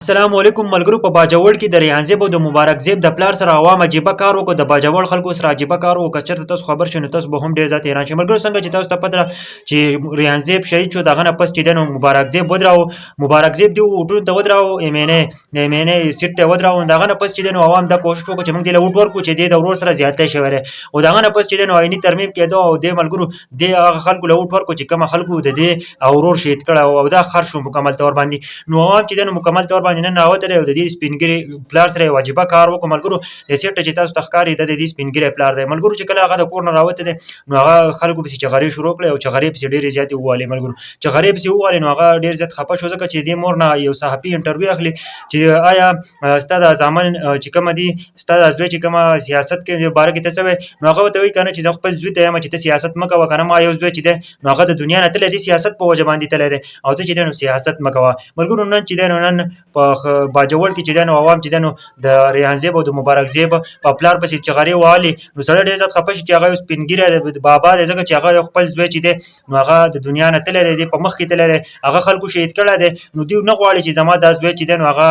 السلام علیکم ملګرو په باجوړ کې د ریحان زیب او د مبارک زیب د پلار سره عوام عجیبه کار وکړ د باجوړ خلکو سره عجیبه کار وکړ چېرته تاسو خبر شئ نو تاسو به هم ډېر زیات حیران شئ ملګرو څنګه چې تاسو ته پته ده چې ریحان زیب شهید شو د هغه نه پس چې دی نو مبارک زیب ودراو مبارک زیب دی ووټونو ته ودراو ایم این ای د ایم این ای سیټ ته ودراو د هغه نه پس چې دی نو عوام دا کوشش وکړو چې موږ دې له ووټ ورکړو چې دی د ورور سره زیاتی شوی دی او د هغه نه پس چې دی نو آئیني ترمیم کېده او دې ملګرو دې هغه خلکو له ووټ ورکړو چې کومه خلکو د دې او ورور شهید کړی او دا خر شو مکمل طور باندې نو عوام چې دی نو مکمل طور باندې نن راوتلی او د دې سپین ګیري پلار سره یو عجیبه کار وکړو ملګرو د سیټ چې تاسو ته ښکاري د دې سپین ګیری پلار دی ملګرو چې کله هغه د کور نه راوتی دی نو هغه خلکو پسې چغرې شروع کړې او چغرې پسې ډېرې زیاتې ووالې ملګرو چغرې پسې ووالې نو هغه ډېر زیات خفه شو ځکه چې دې مور نه یو صحافي انټرویو اخلي چې آیا ستا د زامن چې کومه دي ستا د زوی چې کومه سیاست کوي باره کې ته څه وایې نو هغه ورته وایي که نه چې زه خپل زوی ته یم چې ته سیاست مه کوه که نه ما یو زوی چې دی نو هغه د دنیا نه تللی دی سیاست په وجه باندې تللی دی او ته چې دی نو سیاست مه کوه ملګرو نن چې دی نو نن په باجوړ کې چې دی نو عوام چې دی نو د ریحان زیب او د مبارک زیب په پلار پسې چغرې وهلې نو سړی ډېر زیات خفه شي چې هغه یو سپین ګیری بابا دی ځکه چې هغه یو خپل زوی چې دی نو هغه د دنیا نه تللی دی په مخ کې تللی دی هغه خلکو شهید کړی دی نو دوی نه غواړي چې زما دا زوی چې دی نو هغه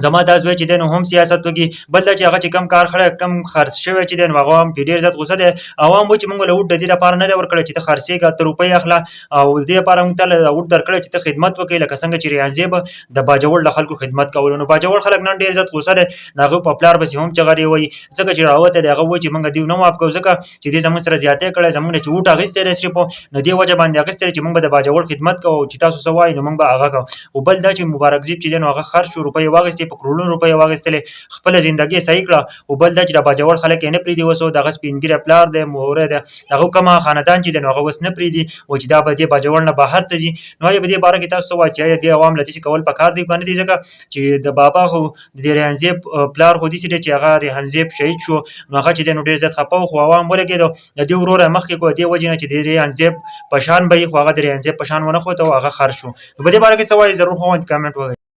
زما دا زوی چې دی نو هم سیاست وکړي بل دا چې هغه چې کم کار کړی کم خرڅ شوی چې دی نو هغه هم پرې ډېر زیات غوسه دی عوام وایي چې موږ له ووټ د دې لپاره نه دی ورکړی چې ته خرڅېږه ته روپۍ اخله او د دې لپاره موږ ته ووټ درکړی چې ته خدمت وکړې لکه څنګه چې ریحان زیب د باجوړ له خلکو خدمت کولو نو باجوړ خلک نن ډېر زیات غوسه دی د هغه په پلار پسې هم چغرې وایي ځکه چې راوتی دی هغه وایي چې موږ دوی نه معاف کوو ځکه چې دې زموږ سره زیاتی کړی زموږ نه چې ووټ اخیستی دی صرف نو دې وجه باندې اخیستی دی چې موږ به د باجوړ خدمت کوو چې تاسو څه وایئ نو موږ به هغه کوو او بل دا چې مبارک زیب چې دی نو هغه خرڅ شو روپۍ یې واخیستې په کروڑونو روپۍ یې واخیستلې خپله زندګي صحیح کړه او بل دا چې د باجوړ خلک یې نه پرېږدي اوس دغه سپین ګیری پلار دی موری دی د هغه کومه خاندان چې دی نو هغه اوس نه پرېږدي او چې دا به دې باجوړ نه بهر ته ځي نو آیا په دې باره کې تاسو څه وایئ چې آیا دې عوام له داسې کول پکار دی که نه دي ځکه چې د بابا خو د ریحان زیب پلار خو داسې دی چې هغه ریحان زیب شهید شو نو هغه چې دی نو ډېر زیات خفه و خو عوام ولګېدو د دې ورور یې مخکې کړو دې وجې نه چې د ریحان زیب په شان به وي خو هغه د ریحان زیب په شان ونه ښود او هغه خر شو نو په دې باره کې څه وایئ ضرور خو کامنټ وکړئ